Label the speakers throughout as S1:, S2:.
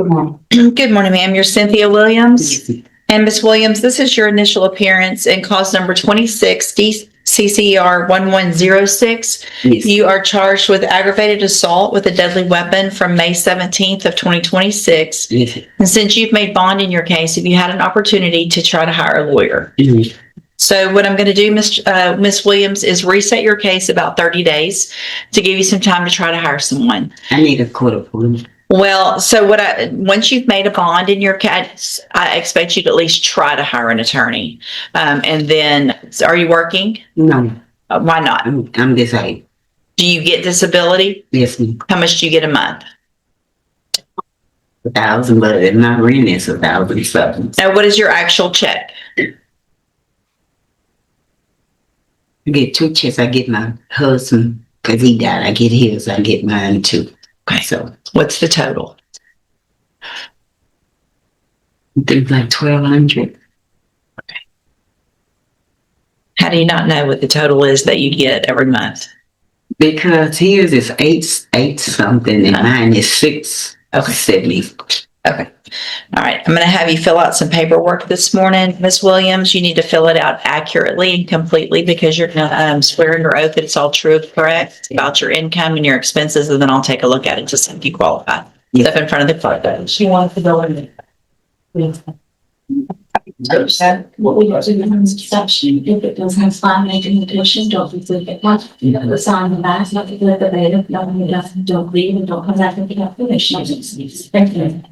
S1: Good morning.
S2: Good morning, ma'am. You're Cynthia Williams.
S1: Yes.
S2: And Ms. Williams, this is your initial appearance in cause number 26, DCCR 1106.
S1: Yes.
S2: You are charged with aggravated assault with a deadly weapon from May 17th of 2026.
S1: Yes.
S2: And since you've made bond in your case, have you had an opportunity to try to hire a lawyer?
S1: Mhm.
S2: So what I'm going to do, Ms. Williams, is reset your case about 30 days to give you some time to try to hire someone.
S1: I need a court appointment.
S2: Well, so once you've made a bond in your case, I expect you to at least try to hire an attorney. And then, are you working?
S1: No,
S2: Why not?
S1: I'm disabled.
S2: Do you get disability?
S1: Yes, ma'am.
S2: How much do you get a month?
S1: 1,000, but my rent is 1,000 something.
S2: Now, what is your actual check?
S1: I get 2 checks. I get my husband, because he died. I get his. I get mine too.
S2: Okay.
S1: So
S2: What's the total?
S1: I think like 1,200.
S2: How do you not know what the total is that you get every month?
S1: Because his is eight something, and mine is 670.
S2: Okay. All right. I'm going to have you fill out some paperwork this morning, Ms. Williams. You need to fill it out accurately and completely because you're going to swear under oath that it's all true and correct about your income and your expenses, and then I'll take a look at it to see if you qualify.
S1: Yes.
S2: Step in front of the clerk. She wants to go in.
S3: What we do in the exception, if it does have sign making addition, don't leave it much, you know, the sign the back, not to the debate, don't leave and don't come back and get finished. Thank you.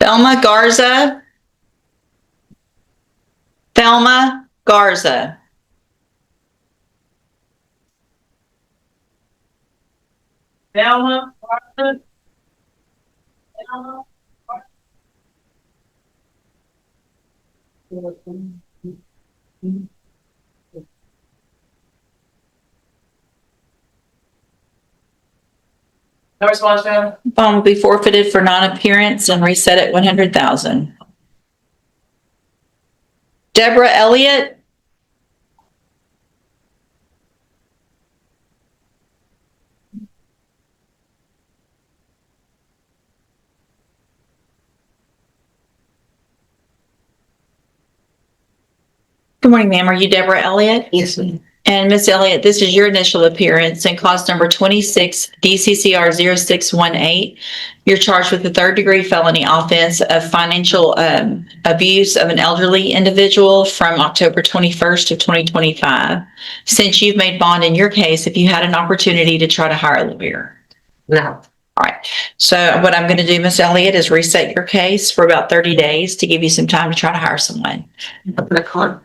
S2: Thelma Garza. Thelma Garza.
S4: Thelma Garza. Thelma No response, ma'am.
S2: Bond will be forfeited for non-appearance and reset at 100,000. Deborah Elliott. Good morning, ma'am. Are you Deborah Elliott?
S1: Yes, ma'am.
S2: And Ms. Elliott, this is your initial appearance in cause number 26, DCCR 0618. You're charged with a third-degree felony offense of financial abuse of an elderly individual from October 21st of 2025. Since you've made bond in your case, have you had an opportunity to try to hire a lawyer?
S1: No.
S2: All right. So what I'm going to do, Ms. Elliott, is reset your case for about 30 days to give you some time to try to hire someone.
S1: The court.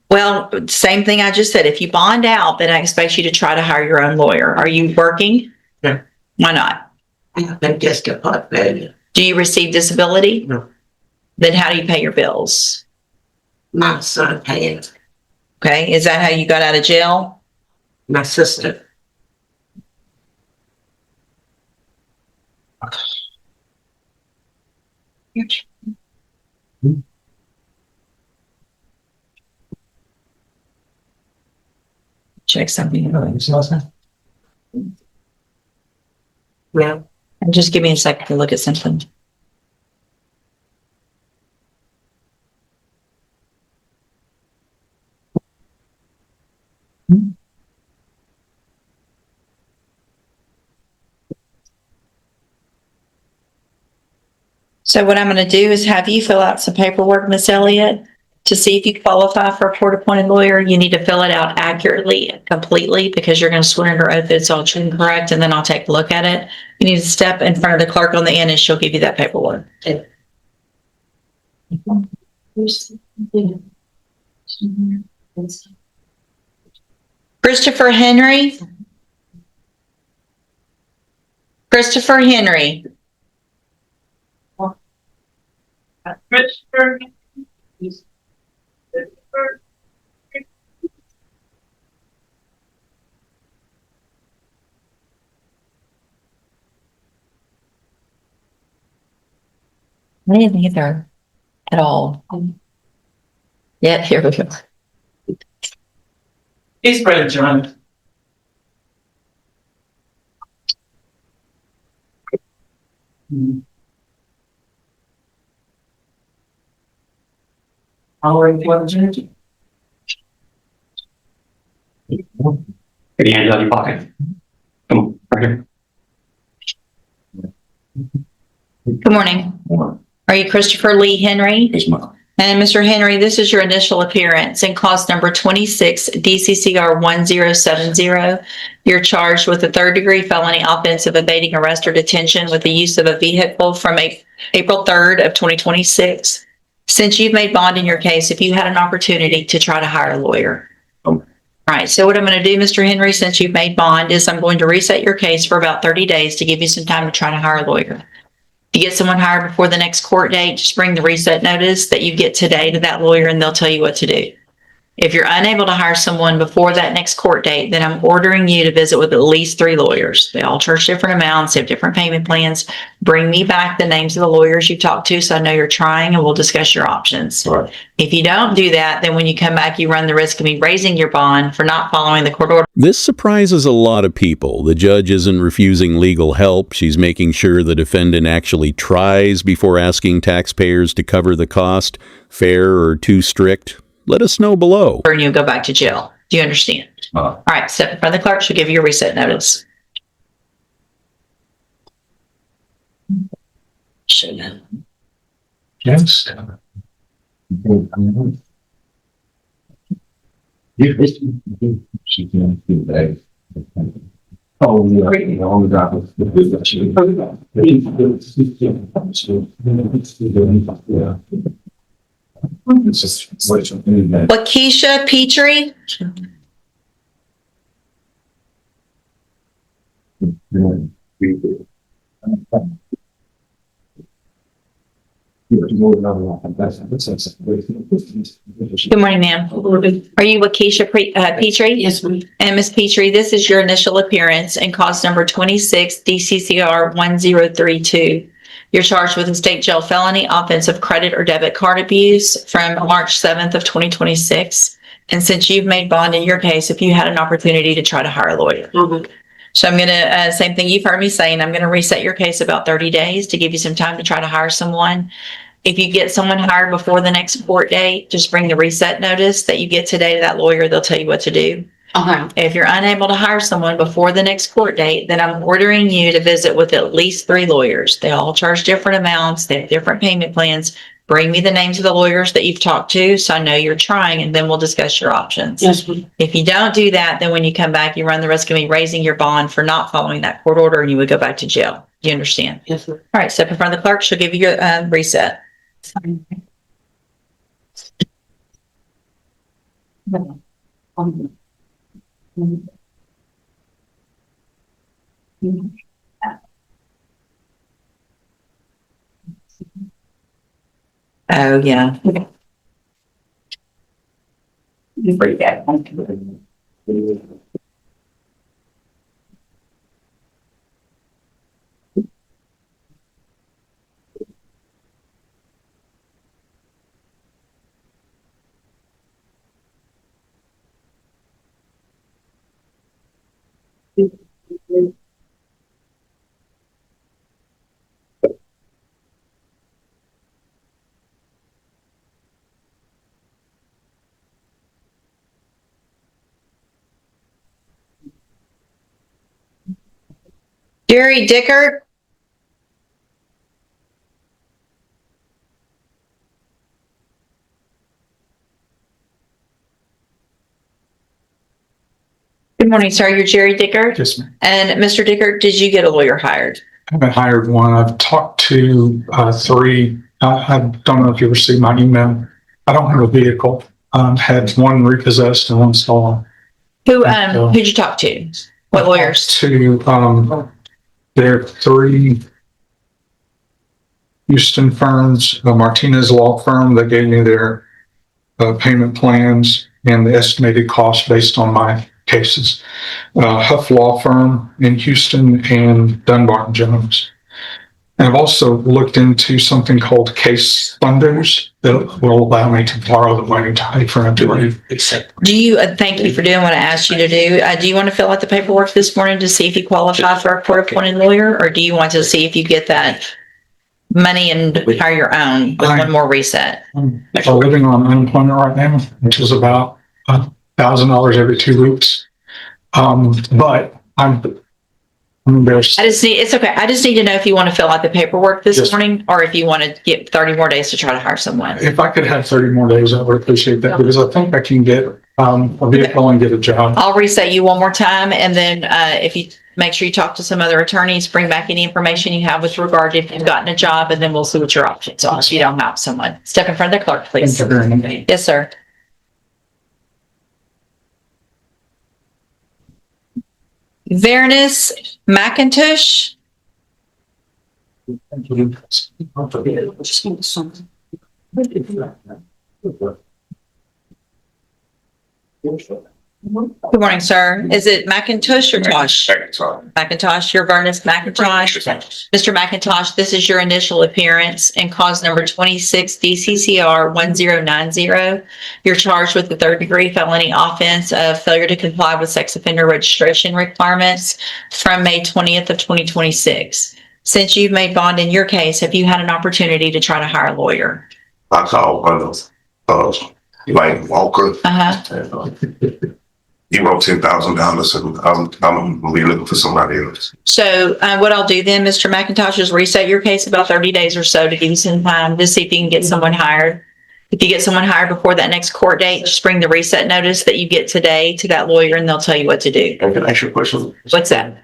S2: Well, same thing I just said. If you bond out, then I expect you to try to hire your own lawyer. Are you working?
S1: No.
S2: Why not?
S1: I'm just a part failure.
S2: Do you receive disability?
S1: No.
S2: Then how do you pay your bills?
S1: My son paid.
S2: Okay. Is that how you got out of jail?
S1: My sister.
S2: Check something.
S1: Well,
S2: And just give me a second to look at something. So what I'm going to do is have you fill out some paperwork, Miss Elliott, to see if you qualify for a court-appointed lawyer. You need to fill it out accurately and completely because you're going to swear under oath that it's all true and correct, and then I'll take a look at it. You need to step in front of the clerk on the end and she'll give you that paperwork. Christopher Henry. Christopher Henry.
S4: Christopher.
S2: Me neither at all. Yeah, here we go.
S4: He's Brother John. I'll wait for the judge.
S5: Put your hands on your pocket. Come on, right here.
S2: Good morning. Are you Christopher Lee Henry?
S5: Yes, ma'am.
S2: And Mr. Henry, this is your initial appearance in clause number 26 DCCR 1070. You're charged with a third-degree felony offense of evading arrest or detention with the use of a vehicle from April 3rd of 2026. Since you've made bond in your case, if you had an opportunity to try to hire a lawyer.
S5: Okay.
S2: All right, so what I'm going to do, Mr. Henry, since you've made bond, is I'm going to reset your case for about 30 days to give you some time to try to hire a lawyer. If you get someone hired before the next court date, just bring the reset notice that you get today to that lawyer and they'll tell you what to do. If you're unable to hire someone before that next court date, then I'm ordering you to visit with at least 3 lawyers. They all charge different amounts, they have different payment plans. Bring me back the names of the lawyers you talked to so I know you're trying and we'll discuss your options.
S5: All right.
S2: If you don't do that, then when you come back, you run the risk of me raising your bond for not following the court order.
S6: This surprises a lot of people. The judge isn't refusing legal help. She's making sure the defendant actually tries before asking taxpayers to cover the cost. Fair or too strict? Let us know below.
S2: And you'll go back to jail. Do you understand? All right, step in front of the clerk. She'll give you a reset notice.
S5: Yes. Oh, yeah. All the documents. Yeah. It's just what you need.
S2: Lakeisha Petrie. Good morning, ma'am. Are you Lakeisha Petrie?
S1: Yes, ma'am.
S2: And Ms. Petrie, this is your initial appearance in cause number 26 DCCR 1032. You're charged with a state jail felony offense of credit or debit card abuse from March 7th of 2026. And since you've made bond in your case, if you had an opportunity to try to hire a lawyer. So I'm going to, same thing you've heard me saying, I'm going to reset your case about 30 days to give you some time to try to hire someone. If you get someone hired before the next court date, just bring the reset notice that you get today to that lawyer. They'll tell you what to do.
S1: Okay.
S2: If you're unable to hire someone before the next court date, then I'm ordering you to visit with at least 3 lawyers. They all charge different amounts. They have different payment plans. Bring me the names of the lawyers that you've talked to so I know you're trying, and then we'll discuss your options.
S1: Yes, ma'am.
S2: If you don't do that, then when you come back, you run the risk of me raising your bond for not following that court order and you would go back to jail. Do you understand?
S1: Yes, ma'am.
S2: All right, step in front of the clerk. She'll give you your reset. Oh, yeah. Jerry Dickert. Good morning, sir. You're Jerry Dickert.
S7: Yes, ma'am.
S2: And Mr. Dickert, did you get a lawyer hired?
S7: I haven't hired one. I've talked to 3. I don't know if you received my email. I don't have a vehicle. Had one repossessed and one stolen.
S2: Who'd you talk to? What lawyers?
S7: To there are 3 Houston firms, a Martinez law firm that gave me their payment plans and the estimated cost based on my cases. Huff Law Firm in Houston and Dunbar & Jones. And I've also looked into something called case funders that will allow me to borrow the money to pay for an attorney.
S2: Do you, thank you for doing what I asked you to do. Do you want to fill out the paperwork this morning to see if you qualify for a court-appointed lawyer? Or do you want to see if you get that money and hire your own with one more reset.
S7: I'm living on unemployment right now, which is about $1,000 every 2 weeks. But I'm embarrassed.
S2: It's okay. I just need to know if you want to fill out the paperwork this
S7: Yes.
S2: morning or if you want to get 30 more days to try to hire someone.
S7: If I could have 30 more days, I would appreciate that because I think I can get a vehicle and get a job.
S2: I'll reset you one more time, and then if you make sure you talk to some other attorneys, bring back any information you have with regard to if you've gotten a job, and then we'll see what your options are if you don't have someone. Step in front of the clerk, please.
S7: Thank you very much.
S2: Yes, sir. Varenus McIntosh. Good morning, sir. Is it McIntosh or Tosh? McIntosh, you're Varenus McIntosh. Mr. McIntosh, this is your initial appearance in cause number 26 DCCR 1090. You're charged with the third-degree felony offense of failure to comply with sex offender registration requirements from May 20th of 2026. Since you've made bond in your case, have you had an opportunity to try to hire a lawyer?
S8: I called one of Lane Walker. He wrote $10,000, and I'm gonna be looking for somebody else.
S2: So what I'll do then, Mr. McIntosh, is reset your case about 30 days or so to give you some time to see if you can get someone hired. If you get someone hired before that next court date, just bring the reset notice that you get today to that lawyer and they'll tell you what to do.
S8: And can I ask you a question?
S2: What's that?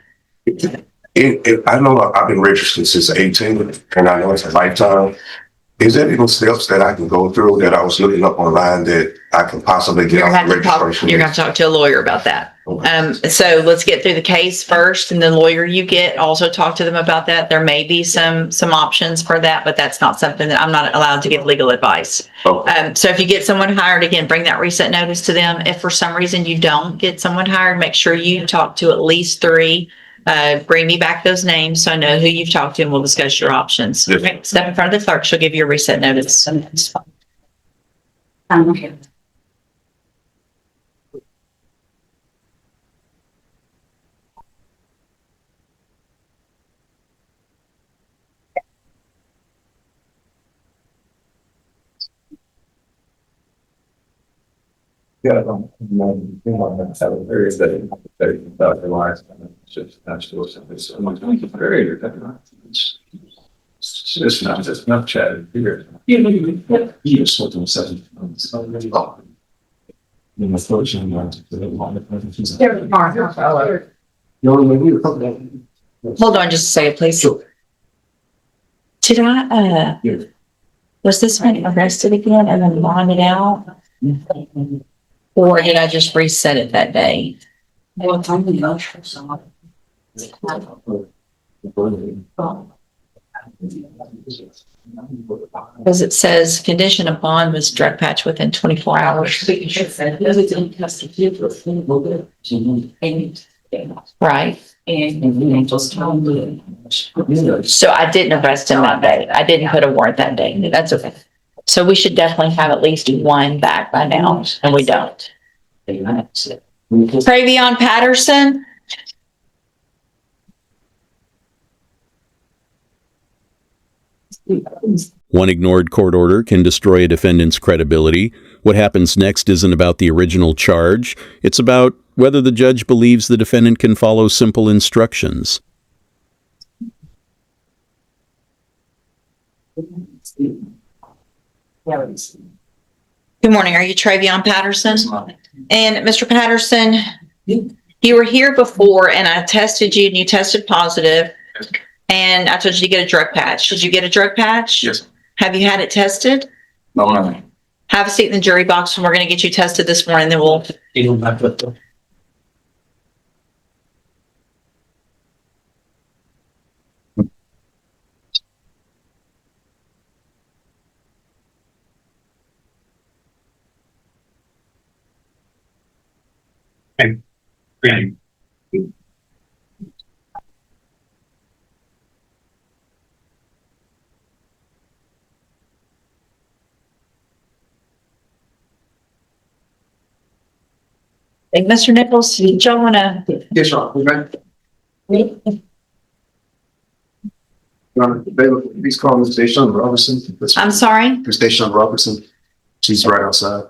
S8: I know I've been registered since 18, and I know it's a lifetime. Is there any steps that I can go through that I was looking up online that I can possibly get
S2: You're
S8: off
S2: gonna
S8: the
S2: have to talk,
S8: registration?
S2: you're gonna have to talk to a lawyer about that.
S8: Okay.
S2: So let's get through the case first, and the lawyer you get, also talk to them about that. There may be some options for that, but that's not something that I'm not allowed to give legal advice.
S8: Okay.
S2: So if you get someone hired, again, bring that reset notice to them. If for some reason you don't get someone hired, make sure you talk to at least 3. Bring me back those names so I know who you've talked to and we'll discuss your options.
S8: Yes.
S2: Okay, step in front of the clerk. She'll give you a reset notice.
S3: Okay.
S9: Yeah, I don't have a very very realized it's just natural something. So I'm like, very it's just not just enough chat here. You just sort of said my fortune
S2: Hold on just a second, please. Did I, was this one arrested again and then bonded out? Or did I just reset it that day?
S3: Well, it's only emotional, so.
S2: Because it says condition of bond was drug patch within 24 hours. Right.
S3: And just told me.
S2: So I didn't arrest him that day. I didn't put a warrant that day. That's okay. So we should definitely have at least one back by now, and we don't. Travion Patterson.
S6: One ignored court order can destroy a defendant's credibility. What happens next isn't about the original charge. It's about whether the judge believes the defendant can follow simple instructions.
S2: Good morning. Are you Travion Patterson? And Mr. Patterson, you were here before and I tested you and you tested positive. And I told you to get a drug patch. Did you get a drug patch?
S8: Yes.
S2: Have you had it tested?
S8: No.
S2: Have a seat in the jury box and we're going to get you tested this morning. Then we'll. Hey, Mr. Nichols, did y'all want to?
S8: Yes, sir.
S9: Please call Ms. Deshawn Robertson.
S2: I'm sorry?
S9: Ms. Deshawn Robertson. She's right outside.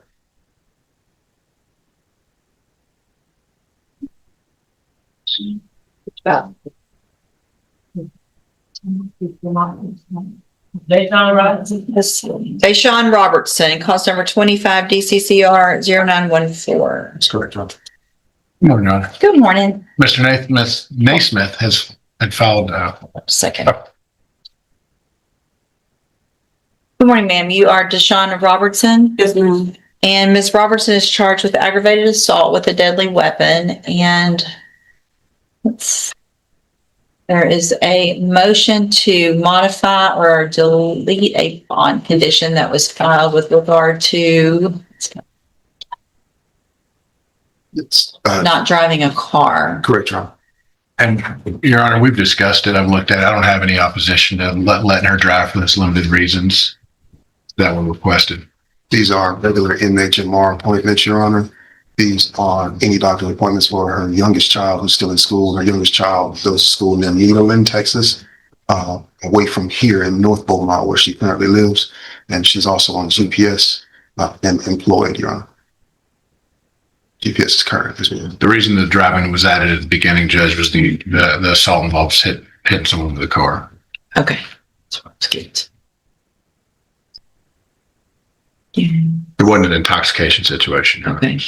S4: Daytime Robinson.
S2: Deshawn Robertson, cause number 25 DCCR 0914.
S9: That's correct, John.
S10: Good morning, Your Honor.
S2: Good morning.
S10: Mr. Naismith had filed,
S2: Second. Good morning, ma'am. You are Deshawn Robertson,
S1: Yes, ma'am.
S2: and Ms. Robertson is charged with aggravated assault with a deadly weapon. And there is a motion to modify or delete a bond condition that was filed with regard to
S9: It's,
S2: not driving a car.
S9: correct, John.
S10: and Your Honor, we've discussed it. I've looked at it. I don't have any opposition to letting her drive for those limited reasons that were requested.
S8: These are regular inmate MR appointments, Your Honor. These are any doctor appointments for her youngest child who's still in school. Her youngest child goes to school near Nederland, Texas, away from here in North Beaumont, where she currently lives. And she's also on GPS and employed, Your Honor. GPS is current as well.
S10: The reason the driving was added at the beginning, Judge, was the assault involves hitting someone with the car.
S2: Okay. That's good. Yeah.
S10: It wasn't an intoxication situation. Your Honor.
S2: Okay.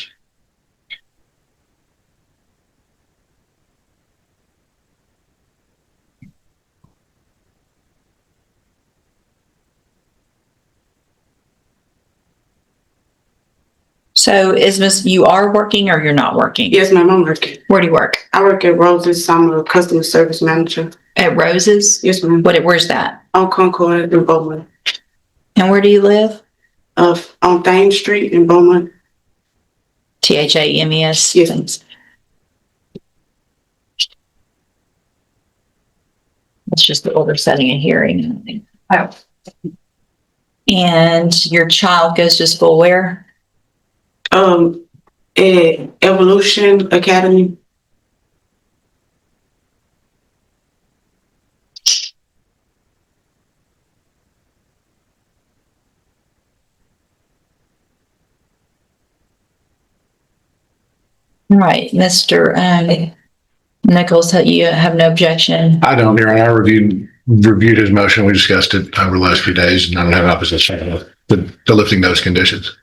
S2: So you are working or you're not working?
S11: Yes, ma'am, I'm working.
S2: Where do you work?
S11: I work at Rose's. I'm a customer service manager.
S2: At Rose's?
S11: Yes, ma'am.
S2: Where's that?
S11: On Concord in Beaumont.
S2: And where do you live?
S11: On Thames Street in Beaumont.
S2: THAMES?
S11: Yes.
S2: It's just the older setting a hearing. Oh. And your child goes to school where?
S11: At Evolution Academy.
S2: All right, Mr. Nichols, you have no objection?
S10: I don't, Your Honor. I reviewed his motion. We discussed it over the last few days, and I don't have opposition to lifting those conditions.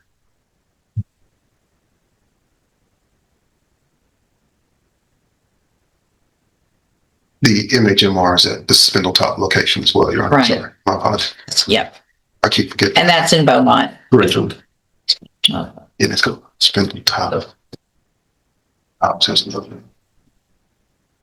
S8: The MHMR is at the Spindletop location as well, Your Honor.
S2: Right.
S8: Sorry, my apologies.
S2: Yep.
S8: I keep forgetting.
S2: And that's in Beaumont.
S8: Correct, Your Honor.
S2: Oh.
S8: Yeah, let's go. Spindletop.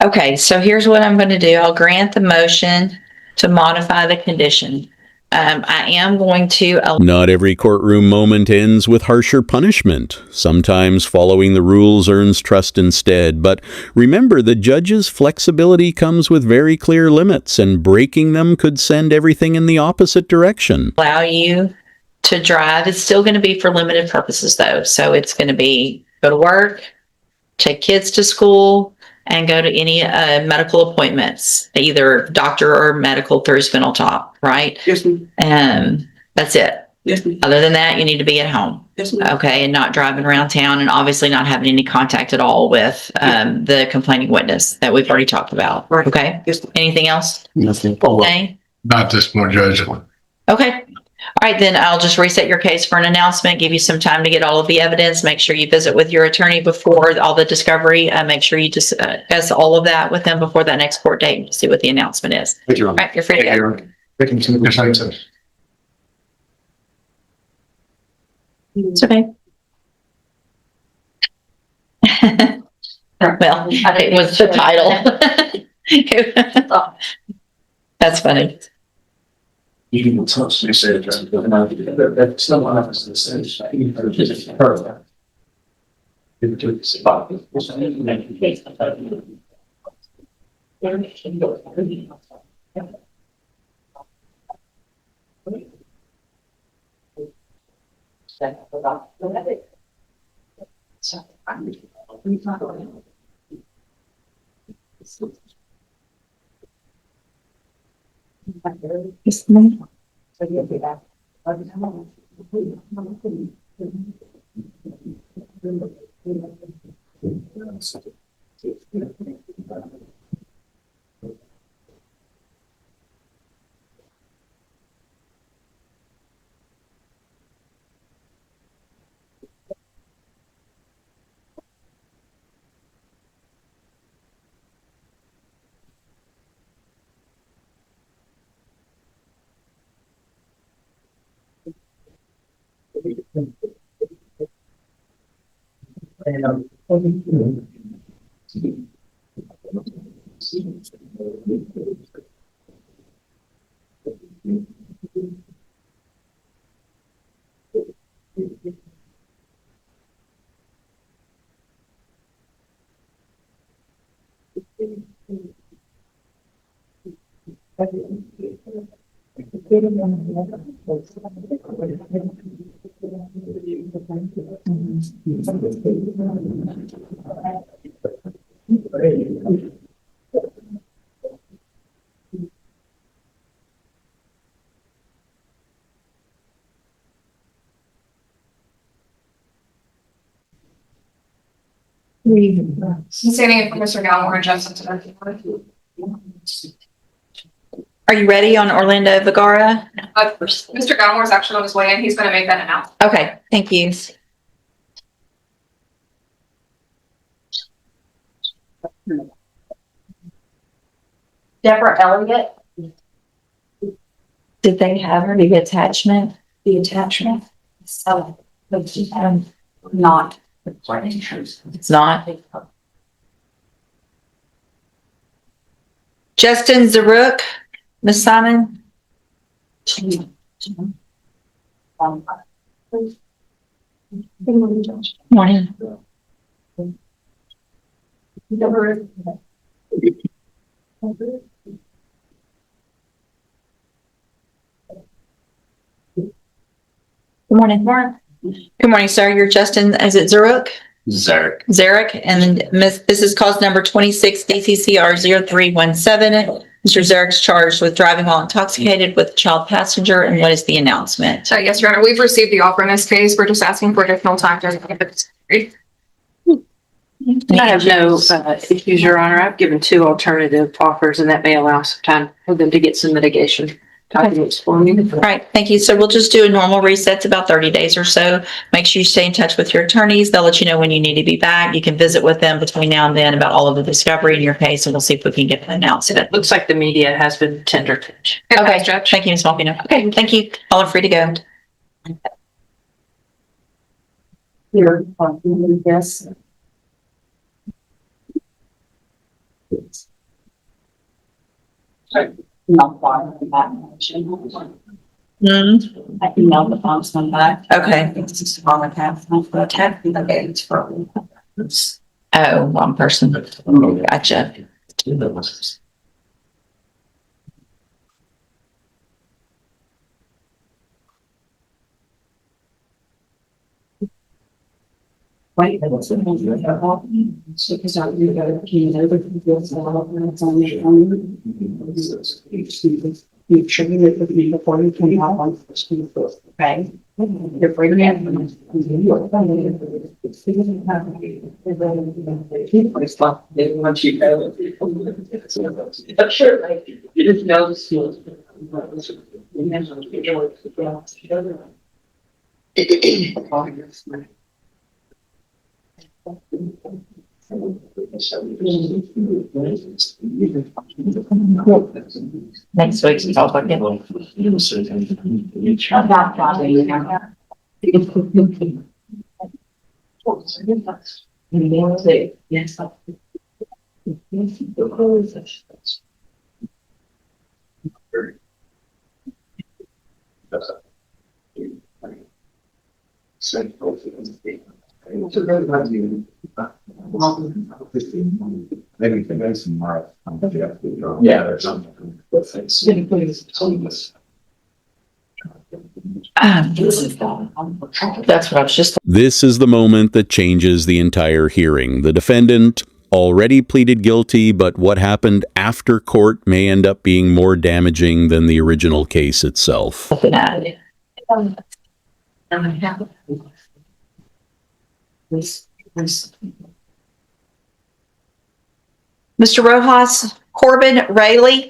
S2: Okay, so here's what I'm going to do. I'll grant the motion to modify the condition. I am going to.
S6: Not every courtroom moment ends with harsher punishment. Sometimes following the rules earns trust instead. But remember, the judge's flexibility comes with very clear limits, and breaking them could send everything in the opposite direction.
S2: Allow you to drive. It's still going to be for limited purposes, though. So it's going to be go to work, take kids to school, and go to any medical appointments, either doctor or medical through Spindletop, right?
S11: Yes, ma'am.
S2: That's it.
S11: Yes, ma'am.
S2: Other than that, you need to be at home.
S11: Yes, ma'am.
S2: Okay, and not driving around town, and obviously not having any contact at all with the complaining witness that we've already talked about.
S11: Right.
S2: Okay.
S11: Yes, ma'am.
S2: Anything else?
S8: Nothing.
S2: Okay.
S10: Not at this point, Judge.
S2: Okay. All right, then I'll just reset your case for an announcement, give you some time to get all of the evidence. Make sure you visit with your attorney before all the discovery. Make sure you discuss all of that with them before that next court date and see what the announcement is.
S8: Thank you, Your
S2: All
S8: Honor.
S2: right, you're free to go.
S9: Thank you.
S2: It's okay. Well, it was the title. That's funny.
S9: You can touch me, say it. That's not what happens to the stage. Perfect.
S12: Standing in for Mr. Galmore and Justin today.
S2: Are you ready on Orlando Vergara?
S12: Mr. Galmore is actually on his way in. He's going to make that announcement.
S2: Okay, thank you.
S3: Deborah Elliott,
S2: Did they have her the attachment?
S3: the attachment. So, but she not.
S2: It's not. Justin Zaruk, Ms. Simon? Morning. Good morning. Good morning, sir. You're Justin, is it Zaruk?
S5: Zarek.
S2: Zarek, and this is cause number 26 DCCR 0317. Mr. Zarek's charged with driving while intoxicated with a child passenger, and what is the announcement?
S12: Yes, Your Honor, we've received the offer in this case. We're just asking for additional time to get it.
S11: I have no issues, Your Honor. I've given 2 alternative offers, and that may allow some time for them to get some mitigation documents for me.
S2: All right, thank you. So we'll just do a normal reset. It's about 30 days or so. Make sure you stay in touch with your attorneys. They'll let you know when you need to be back. You can visit with them between now and then about all of the discovery in your case, and we'll see if we can get an announcement.
S11: It looks like the media has been tender.
S2: Okay, Judge. Thank you, Ms. Malvino. Okay, thank you. All are free to go.
S3: Here, yes. Not far from that motion. I emailed the funds back.
S2: Okay.
S3: It's just on the path, not the tech, the gates for.
S2: Oh, one person. Gotcha.
S3: Right, but what's the name of the so because I knew that it came over to the fields and all of it's on the own. You train it with me before you can have on the school, okay? You're bringing it.
S4: They want you to. But sure, like, you just know the skills.
S2: Next week's talk again.
S3: Yes.
S9: Maybe today's tomorrow.
S4: Yeah, there's something.
S2: That's what I was just.
S6: This is the moment that changes the entire hearing. The defendant already pleaded guilty, but what happened after court may end up being more damaging than the original case itself.
S2: Mr. Rojas, Corbin, Rayleigh.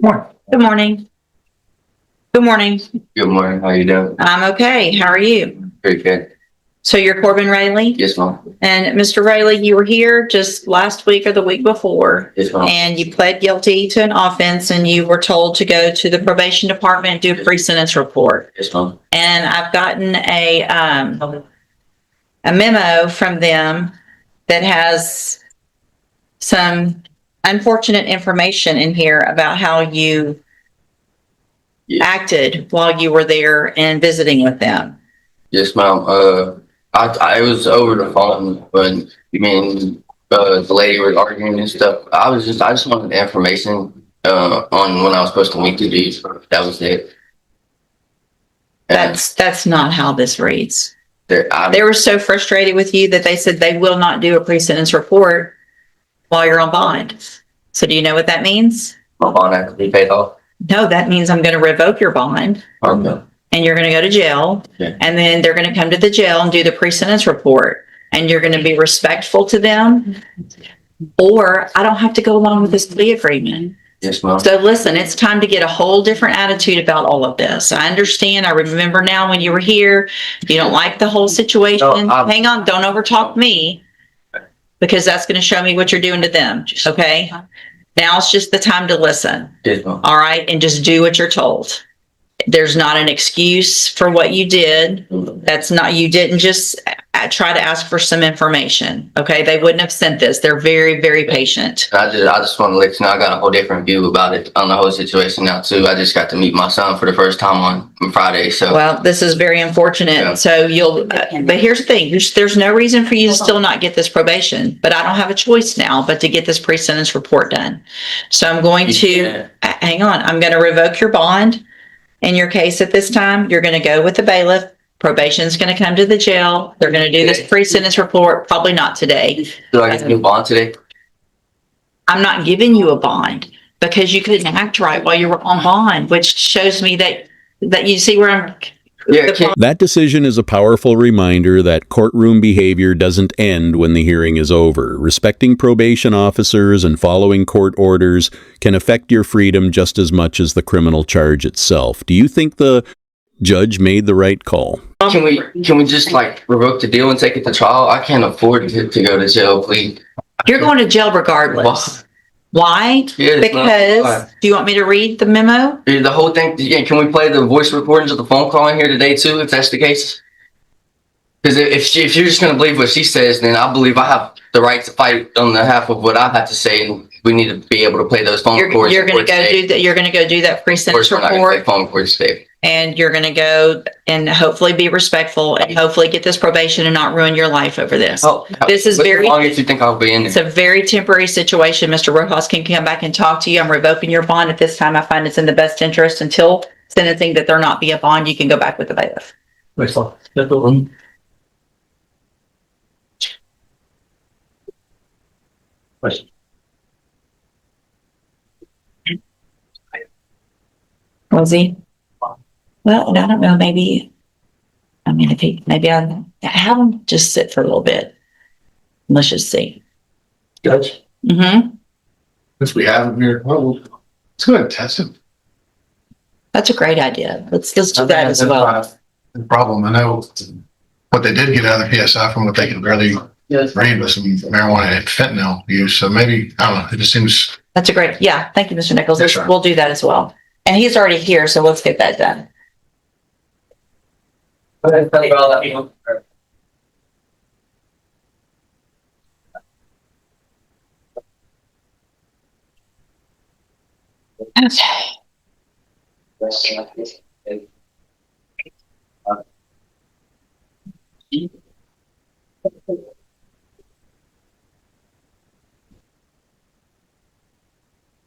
S2: Good morning. Good morning.
S13: Good morning. How you doing?
S2: I'm okay. How are you?
S13: Very good.
S2: So you're Corbin Rayleigh?
S13: Yes, ma'am.
S2: And Mr. Rayleigh, you were here just last week or the week before.
S13: Yes, ma'am.
S2: And you pled guilty to an offense and you were told to go to the probation department and do a pre-sentence report.
S13: Yes, ma'am.
S2: And I've gotten a memo from them that has some unfortunate information in here about how you acted while you were there and visiting with them.
S13: Yes, ma'am. I was over the phone when the lady was arguing and stuff. I just wanted the information on when I was supposed to meet the dude. That was it. And
S2: That's not how this reads.
S13: they
S2: They were so frustrated with you that they said they will not do a pre-sentence report while you're on bond. So do you know what that means?
S13: my bond had to be paid off.
S2: No, that means I'm going to revoke your bond
S13: Okay.
S2: and you're going to go to jail.
S13: Yeah.
S2: And then they're going to come to the jail and do the pre-sentence report. And you're going to be respectful to them. Or I don't have to go along with this plea agreement.
S13: Yes, ma'am.
S2: So listen, it's time to get a whole different attitude about all of this. I understand. I remember now when you were here, you don't like the whole situation.
S13: No,
S2: Hang on, don't overtalk me because that's going to show me what you're doing to them. Okay. Now it's just the time to listen.
S13: Yes, ma'am.
S2: All right. And just do what you're told. There's not an excuse for what you did. That's not, you didn't just try to ask for some information. Okay. They wouldn't have sent this. They're very, very patient.
S13: I just want to let you know I got a whole different view about it on the whole situation now too. I just got to meet my son for the first time on Friday. So
S2: Well, this is very unfortunate.
S13: Yeah.
S2: So but here's the thing. There's no reason for you to still not get this probation, but I don't have a choice now but to get this pre-sentence report done. So I'm going to, hang on, I'm going to revoke your bond in your case at this time. You're going to go with the bailiff. Probation's going to come to the jail. They're going to do this pre-sentence report, probably not today.
S13: do I get a new bond today?
S2: I'm not giving you a bond because you couldn't act right while you were on bond, which shows me that you see where I'm.
S13: Yeah.
S6: That decision is a powerful reminder that courtroom behavior doesn't end when the hearing is over. Respecting probation officers and following court orders can affect your freedom just as much as the criminal charge itself. Do you think the judge made the right call?
S13: Can we just like revoke the deal and take it to trial? I can't afford to go to jail, please.
S2: You're going to jail regardless. Why?
S13: Yeah, it's not
S2: Because,
S13: fine.
S2: do you want me to read the memo?
S13: The whole thing, yeah, can we play the voice recordings of the phone call in here today too, if that's the case? Because if you're just going to believe what she says, then I believe I have the right to fight on behalf of what I have to say, and we need to be able to play those phone recordings.
S2: You're going to go do that. You're going to go do that
S13: Of course,
S2: pre-sentence
S13: we're not going to play
S2: report,
S13: phone recordings today.
S2: and you're going to go and hopefully be respectful and hopefully get this probation and not ruin your life over this.
S13: Oh,
S2: This is
S13: how
S2: very-
S13: long do you think I'll be in
S2: It's
S13: there?
S2: a very temporary situation. Mr. Rojas can come back and talk to you. I'm revoking your bond at this time. I find it's in the best interest until sentencing that there not be a bond. You can go back with the bailiff.
S5: Question.
S2: Was he? Well, I don't know. Maybe, I mean, if he, maybe I have him just sit for a little bit. Let's just see.
S10: Judge,
S2: Mm-hmm.
S10: since we have him here, well, let's go ahead and test him.
S2: That's a great idea. Let's do that as well.
S10: The problem, I know what they did get out of the PSI from what they could barely read was some marijuana and fentanyl use. So maybe, I don't know, it just seems,
S2: That's a great, yeah. Thank you, Mr. Nichols.
S10: Yes, sir.
S2: We'll do that as well. And he's already here, so let's get that done. Okay.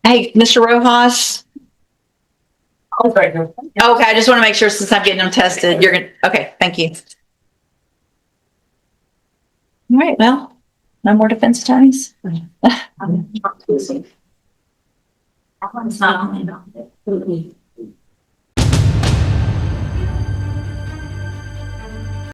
S2: Hey, Mr. Rojas? Okay, I just want to make sure since I'm getting them tested, you're gonna, okay, thank you. All right, well, no more defense attorneys?
S3: That one's not on it.